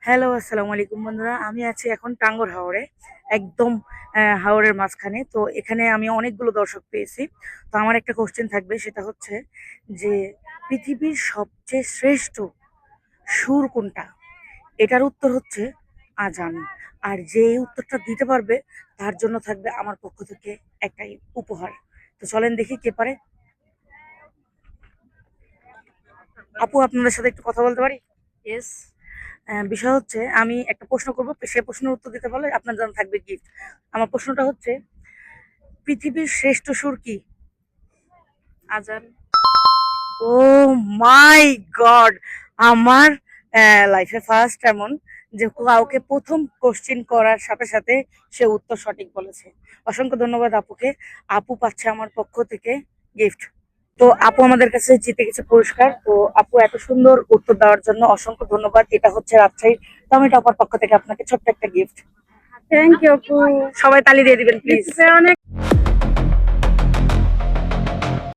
Hello, আসসালামু আলাইকুম বন্ধুরা। আমি আছি এখন টাঙ্গুয়ার হাওরে, একদম হাওরের মাঝখানে। তো এখানে আমি অনেকগুলো দর্শক পেয়েছি। তো আমার একটা কোশ্চেন থাকবে, সেটা হচ্ছে যে পৃথিবীর সবচেয়ে শ্রেষ্ঠ সুর কোনটা? এটার উত্তর হচ্ছে আজান। আর যে এই উত্তরটা দিতে পারবে তার জন্য থাকবে আমার পক্ষ থেকে একটাই উপহার। তো চলেন দেখি কে পারে। আপু, আপনাদের সাথে একটু কথা বলতে পারি? ইয়েস। বিষয় হচ্ছে আমি একটা প্রশ্ন করবো, সে প্রশ্নের উত্তর দিতে পারলে আপনার জন্য থাকবে গিফট। আমার প্রশ্নটা হচ্ছে, পৃথিবীর শ্রেষ্ঠ সুর কি? আজান। ও মাই গড! আমার লাইফে ফার্স্ট এমন যে কাউকে প্রথম কোশ্চেন করার সাথে সাথে সে উত্তর সঠিক বলেছে। অসংখ্য ধন্যবাদ আপুকে। আপু পাচ্ছে আমার পক্ষ থেকে গিফট। তো আপু আমাদের কাছে জিতে গেছে পুরস্কার। তো আপু এত সুন্দর উত্তর দেওয়ার জন্য অসংখ্য ধন্যবাদ। এটা হচ্ছে রাজশাহীর টমেটো আপার পক্ষ থেকে আপনাকে ছোট্ট একটা গিফট। থ্যাংক ইউ আপু। সবাই তালি দিয়ে দিবেন প্লিজ। গিফট পেয়ে অনেক